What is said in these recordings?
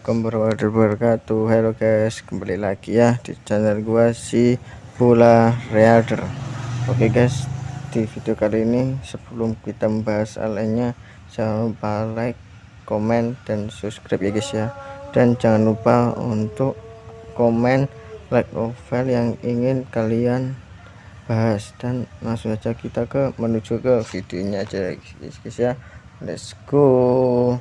Assalamualaikum warahmatullahi wabarakatuh. Halo guys, kembali lagi ya di channel gua si Bola Reader. Oke guys, di video kali ini sebelum kita membahas hal lainnya, jangan lupa like, komen, dan subscribe ya guys ya. Dan jangan lupa untuk komen like novel yang ingin kalian bahas, dan langsung saja kita menuju ke videonya aja guys ya. Let's go.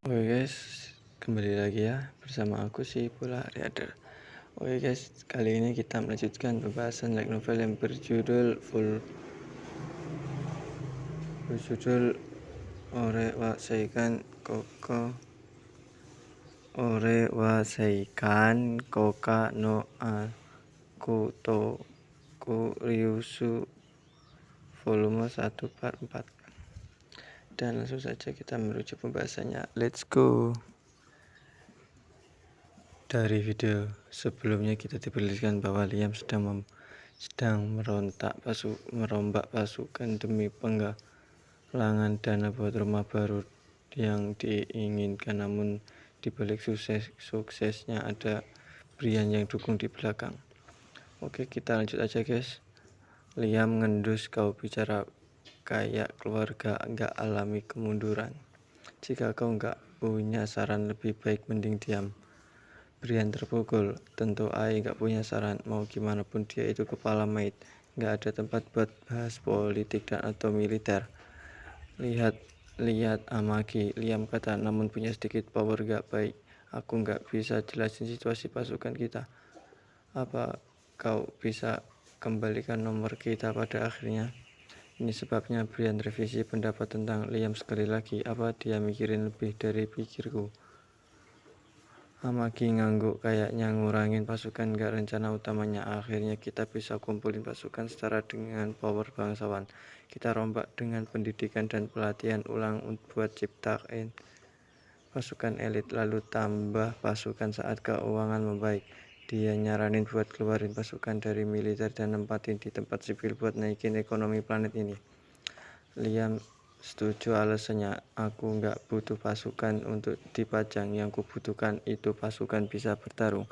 Oke guys, kembali lagi ya bersama aku si Bola Reader. Oke guys, kali ini kita melanjutkan pembahasan light novel yang berjudul Ore wa Seikan Koka no Akutoku Ryusu volume 1 part 4. Dan langsung saja kita menuju pembahasannya. Let's go. Dari video sebelumnya kita diperlihatkan bahwa Liam sedang merombak pasukan demi penggalangan dana buat rumah baru yang diinginkan, namun dibalik suksesnya ada Brian yang dukung di belakang. Oke, kita lanjut aja guys. Liam ngendus, kau bicara kayak keluarga, nggak alami kemunduran. Jika kau nggak punya saran lebih baik mending diam. Brian terpukul. Tentu Ai nggak punya saran, mau gimana pun dia itu kepala maid, nggak ada tempat buat bahas politik dan atau militer. Lihat Amagi, Liam kata, namun punya sedikit power gak baik. Aku nggak bisa jelasin situasi pasukan kita. Apa kau bisa kembalikan nomor kita pada akhirnya? Ini sebabnya Brian revisi pendapat tentang Liam sekali lagi. Apa dia mikirin lebih dari pikirku? Amagi ngangguk, kayaknya ngurangin pasukan gak rencana utamanya. Akhirnya kita bisa kumpulin pasukan setara dengan power bangsawan. Kita rombak dengan pendidikan dan pelatihan ulang buat ciptain pasukan elit, lalu tambah pasukan saat keuangan membaik. Dia nyaranin buat keluarin pasukan dari militer dan nempatin di tempat sipil buat naikin ekonomi planet ini. Liam setuju alasannya, aku nggak butuh pasukan untuk dipajang, yang kubutuhkan itu pasukan bisa bertarung.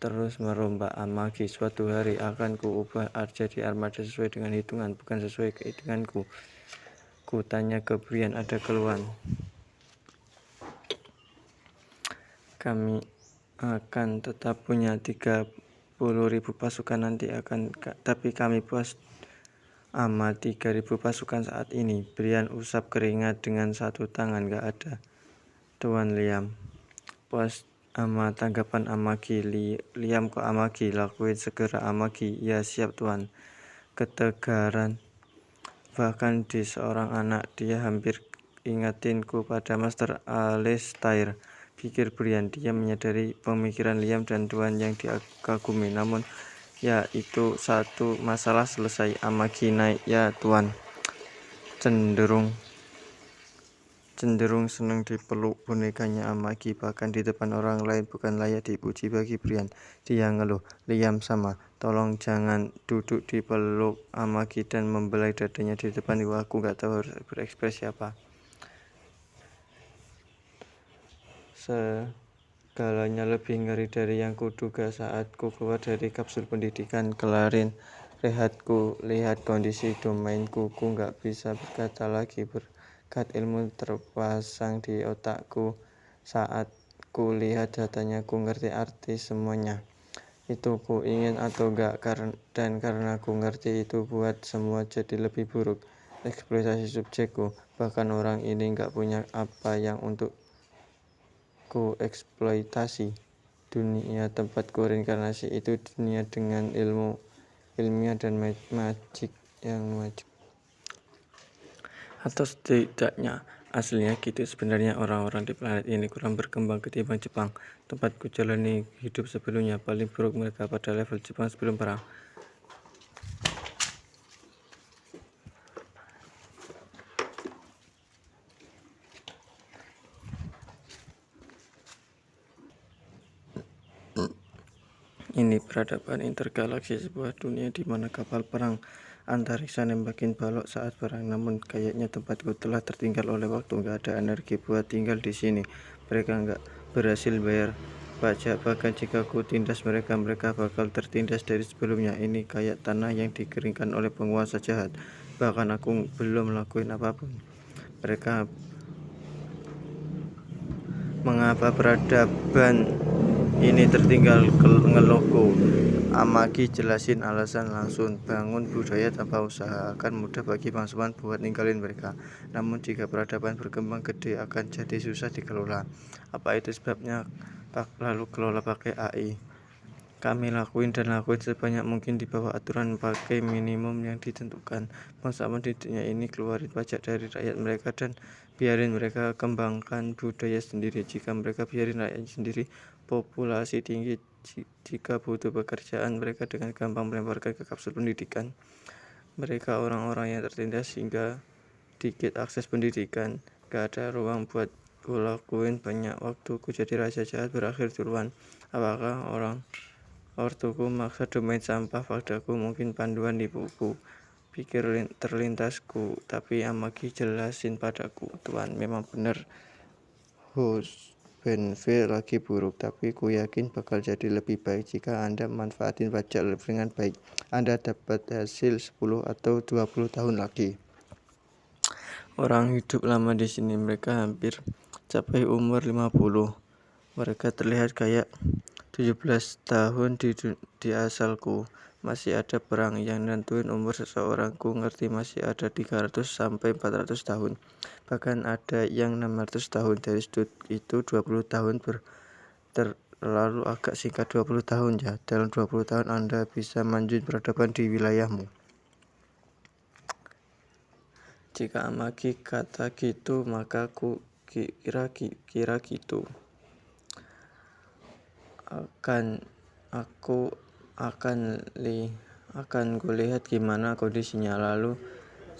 Terus merombak Amagi, suatu hari akan kuubah jadi armada sesuai dengan hitungan, bukan sesuai keinginanku. Ku tanya ke Brian, ada keluhan. Kami akan tetap punya 30.000 pasukan nanti tapi kami puas sama 3.000 pasukan saat ini. Brian usap keringat dengan satu tangan. Gak ada, Tuan Liam. Puas sama tanggapan Amagi. Liam, kok Amagi? Lakuin segera Amagi. Ya siap Tuan. Ketegaran bahkan di seorang anak. Dia hampir ingatinku pada Master Alistair, pikir Brian. Dia menyadari pemikiran Liam dan Tuan yang dikagumi, namun ya itu satu masalah selesai. Amagi naik ya Tuan. Cenderung senang dipeluk bonekanya Amagi, bahkan di depan orang lain bukan layak dipuji bagi Brian. Dia ngeluh, Liam sama, tolong jangan duduk dipeluk Amagi dan membelai dadanya di depan ibu. Aku gak tahu harus berekspresi apa. Segalanya lebih ngeri dari yang kuduga saat ku keluar dari kapsul pendidikan. Kelarin rehatku, lihat kondisi domainku. Ku gak bisa berkata lagi berkat ilmu terpasang di otakku. Saat ku lihat datanya, ku ngerti arti semuanya. Itu ku ingin atau gak, dan karena ku ngerti itu buat semua jadi lebih buruk. Eksploitasi subjekku, bahkan orang ini gak punya apa yang untuk ku eksploitasi. Dunia tempatku reinkarnasi itu dunia dengan ilmu ilmiah dan magic yang maju. Atau setidaknya aslinya gitu. Sebenarnya orang-orang di planet ini kurang berkembang ketimbang Jepang, tempatku jalani hidup sebelumnya. Paling buruk mereka pada level Jepang sebelum perang. Ini peradaban intergalaksi, sebuah dunia di mana kapal perang antariksa nembakin balok saat perang. Namun kayaknya tempatku telah tertinggal oleh waktu. Gak ada energi buat tinggal di sini. Mereka gak berhasil bayar pajak, bahkan jika ku tindas mereka bakal tertindas dari sebelumnya. Ini kayak tanah yang dikeringkan oleh penguasa jahat. Bahkan aku belum lakuin apapun. Mereka mengapa peradaban ini tertinggal, ngeluhku. Amagi jelasin alasan langsung. Bangun budaya tanpa usaha akan mudah bagi bangsawan buat ninggalin mereka. Namun jika peradaban berkembang gede akan jadi susah dikelola. Apa itu sebabnya? Lalu kelola pakai AI. Kami lakuin sebanyak mungkin di bawah aturan, pakai minimum yang ditentukan. Bangsawan di dunia ini keluarin pajak dari rakyat mereka dan biarin mereka kembangkan budaya sendiri. Jika mereka biarin rakyat sendiri, populasi tinggi, jika butuh pekerjaan, mereka dengan gampang melemparkan ke kapsul pendidikan. Mereka orang-orang yang tertindas sehingga dikit akses pendidikan. Gak ada ruang buat ku lakuin. Banyak waktu ku jadi raja jahat berakhir duluan. Apakah ortuku maksa domain sampah padaku, mungkin panduan di buku. Pikir terlintasku, tapi Amagi jelasin padaku, Tuan, memang benar Husbandsville lagi buruk, tapi ku yakin bakal jadi lebih baik jika Anda manfaatin pajak dengan baik. Anda dapat hasil 10 atau 20 tahun lagi. Orang hidup lama di sini, mereka hampir capai umur 50. Mereka terlihat kayak 17 tahun di asalku. Masih ada perang yang nentuin umur seseorang. Ku ngerti masih ada 300 sampai 400 tahun. Bahkan ada yang 600 tahun. Dari sudut itu 20 tahun terlalu agak singkat. 20 tahun ya. Dalam 20 tahun Anda bisa manjuin peradaban di wilayahmu. Jika Amagi kata gitu, maka ku kira gitu. Aku akan kulihat gimana kondisinya. Lalu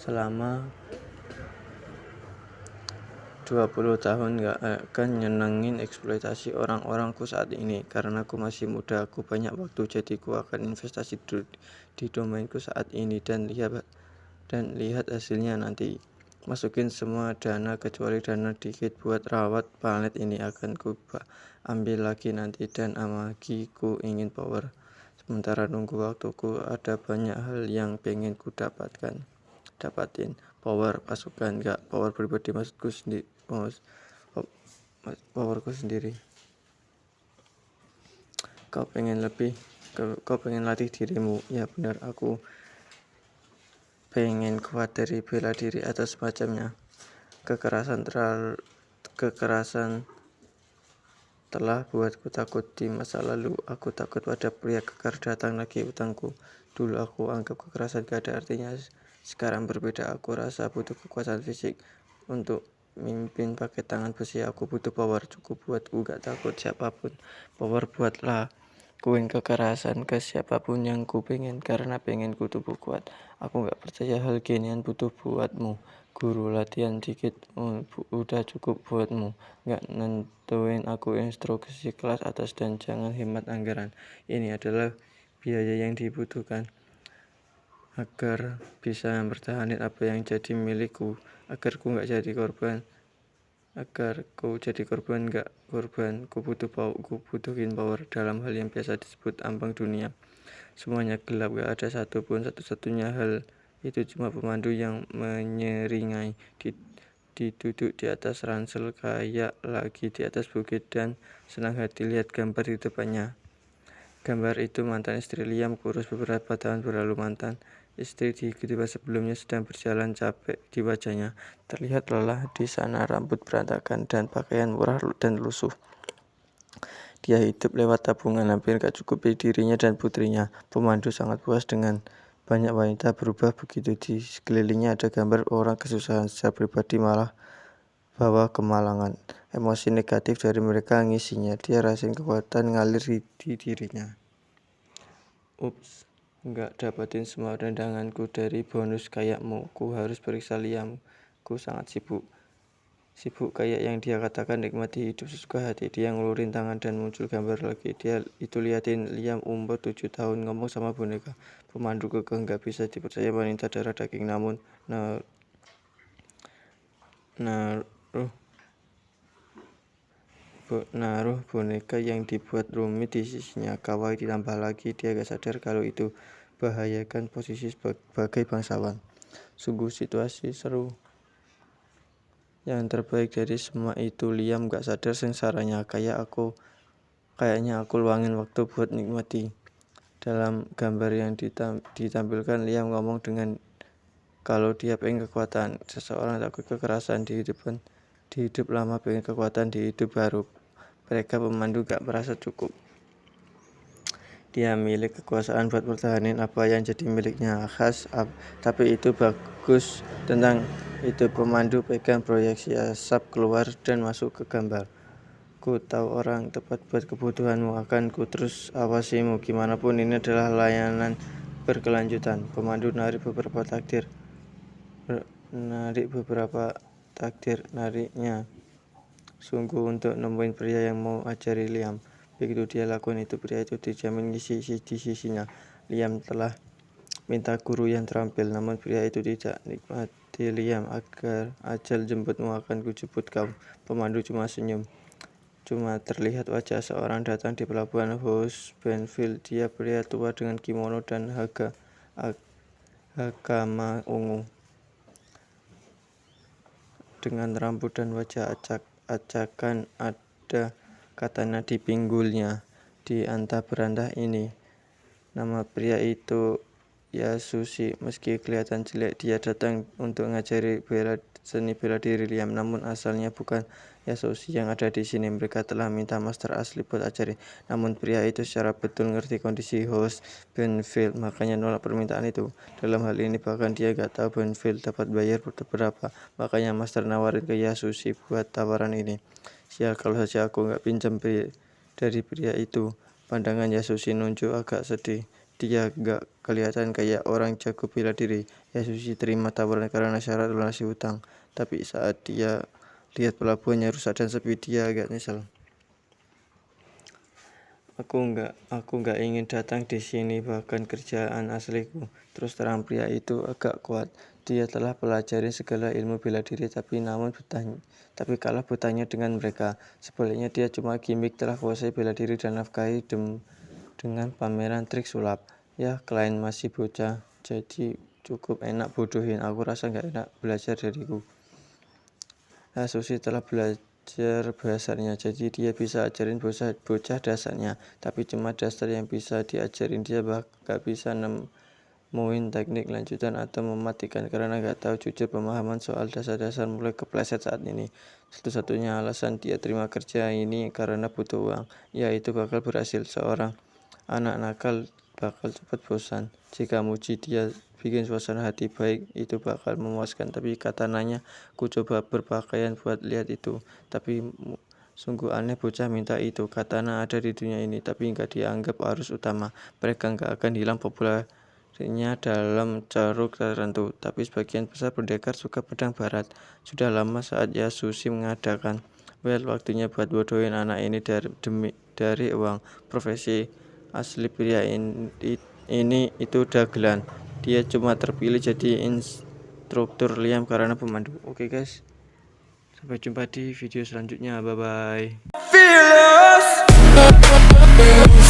selama 20 tahun gak akan nyenengin eksploitasi orang-orangku saat ini. Karena aku masih muda, aku banyak waktu, jadi aku akan investasi di domainku saat ini dan lihat hasilnya nanti. Masukin semua dana kecuali dana dikit buat rawat planet ini akan ku ambil lagi nanti. Dan Amagi, ku ingin power. Sementara nunggu waktuku, ada banyak hal yang pengen ku dapatin. Power pasukan, gak power pribadi, maksudku sendiri. Powerku sendiri. Kau pengen latih dirimu. Ya benar, aku pengen kuat dari bela diri atau semacamnya. Kekerasan telah buatku takut di masa lalu. Aku takut pada pria kekar datang lagi utangku. Dulu aku anggap kekerasan gak ada artinya. Sekarang berbeda. Aku rasa butuh kekuatan fisik untuk mimpin pakai tangan besi. Aku butuh power. Cukup buatku gak takut siapapun. Power buatlah kuin kekerasan ke siapapun yang ku pengen, karena pengen ku tubuh kuat. Aku gak percaya hal ginian butuh buatmu. Guru latihan dikit udah cukup buatmu. Gak nentuin aku instruksi kelas atas dan jangan hemat anggaran. Ini adalah biaya yang dibutuhkan agar bisa mempertahankan apa yang jadi milikku, agar ku jadi korban gak korban. Ku butuhin power dalam hal yang biasa disebut ambang dunia. Semuanya gelap, gak ada satupun. Satu-satunya hal itu cuma pemandu yang menyeringai duduk di atas ransel kayak lagi di atas bukit dan senang hati lihat gambar di depannya. Gambar itu mantan istri Liam, kurus beberapa tahun berlalu. Mantan istri di kehidupan sebelumnya sedang berjalan, capek di wajahnya. Terlihat lelah di sana, rambut berantakan dan pakaian murah dan lusuh. Dia hidup lewat tabungan, hampir gak cukupi dirinya dan putrinya. Pemandu sangat puas dengan banyak wanita berubah begitu di sekelilingnya ada gambar orang kesusahan. Secara pribadi malah bawa kemalangan. Emosi negatif dari mereka ngisinya. Dia rasain kekuatan ngalir di dirinya. Ups, gak dapetin semua rendanganku dari bonus kayakmu. Ku harus periksa Liam. Ku sangat sibuk. sibuk kayak yang dia katakan, nikmati hidup sesuka hati. Dia ngulurin tangan dan muncul gambar lagi. Dia itu liatin Liam umur 7 tahun ngomong sama boneka. Pemandu kekeh nggak bisa dipercaya wanita darah daging, namun naruh boneka yang dibuat rumit di sisinya. Kawaii ditambah lagi, dia gak sadar kalau itu bahayakan posisi sebagai bangsawan. Sungguh situasi seru. Yang terbaik dari semua itu, Liam gak sadar sengsaranya. Kayaknya aku luangin waktu buat nikmati. Dalam gambar yang ditampilkan, Liam ngomong dengan kalau dia pengen kekuatan. Seseorang takut kekerasan di hidup lama, pengen kekuatan di hidup baru. Mereka pemandu gak merasa cukup. Dia milik kekuasaan buat pertahanin apa yang jadi miliknya khas, tapi itu bagus. Tentang itu pemandu pegang proyeksi asap keluar dan masuk ke gambar. Ku tahu orang tepat buat kebutuhanmu, akan ku terus awasimu. Gimana pun ini adalah layanan berkelanjutan. Pemandu narik beberapa takdir. Nariknya sungguh untuk nemuin pria yang mau ajari Liam. Begitu dia lakukan itu, pria itu dijamin ngisi di sisinya. Liam telah minta guru yang terampil, namun pria itu tidak nikmati Liam. Agar ajal jemputmu, akan kujemput kau. Pemandu cuma senyum. Cuma terlihat wajah seorang datang di pelabuhan House Benfield. Dia pria tua dengan kimono dan hakama ungu, dengan rambut dan wajah acakan. Ada katana di pinggulnya. Di antah berantah ini, nama pria itu Yasushi. Meski kelihatan jelek, dia datang untuk ngajari seni bela diri Liam, namun asalnya bukan Yasushi yang ada di sini. Mereka telah minta master asli buat ajari, namun pria itu secara betul ngerti kondisi host Benfield, makanya nolak permintaan itu. Dalam hal ini bahkan dia gak tahu Benfield dapat bayar berapa, makanya master nawarin ke Yasushi buat tawaran ini. Sial kalau saja aku gak pinjam dari pria itu. Pandangan Yasushi nunjuk agak sedih. Dia gak kelihatan kayak orang jago bela diri. Yasushi terima tawaran karena syarat lunasi hutang. Tapi saat dia lihat pelabuhannya rusak dan sepi, dia agak nyesel. Aku nggak ingin datang di sini, bahkan kerjaan asliku. Terus terang pria itu agak kuat. Dia telah pelajari segala ilmu bela diri, tapi kalah bertanya dengan mereka. Sebaliknya dia cuma gimmick, telah kuasai bela diri dan nafkahi dengan pameran trik sulap. Ya, klien masih bocah, jadi cukup enak bodohin. Aku rasa nggak enak belajar dariku. Yasushi telah belajar dasarnya, jadi dia bisa ajarin bocah dasarnya, tapi cuma dasar yang bisa diajarin. Dia gak bisa nemuin teknik lanjutan atau mematikan karena gak tahu jujur pemahaman soal dasar-dasar mulai kepleset saat ini. Satu-satunya alasan dia terima kerja ini karena butuh uang. Ya, itu bakal berhasil. Seorang anak nakal bakal cepat bosan. Jika muji dia bikin suasana hati baik, itu bakal memuaskan. Tapi katananya, ku coba berpakaian buat lihat itu, tapi sungguh aneh bocah minta itu. Katana ada di dunia ini, tapi nggak dianggap arus utama. Mereka nggak akan hilang populernya dalam ceruk tertentu, tapi sebagian besar pendekar suka pedang barat. Sudah lama saat Yasushi mengadakan waktunya buat bodohin anak ini dari uang. Profesi asli pria ini itu dagelan. Dia cuma terpilih jadi instruktur Liam karena pemandu. Oke guys, sampai jumpa di video selanjutnya. Bye bye.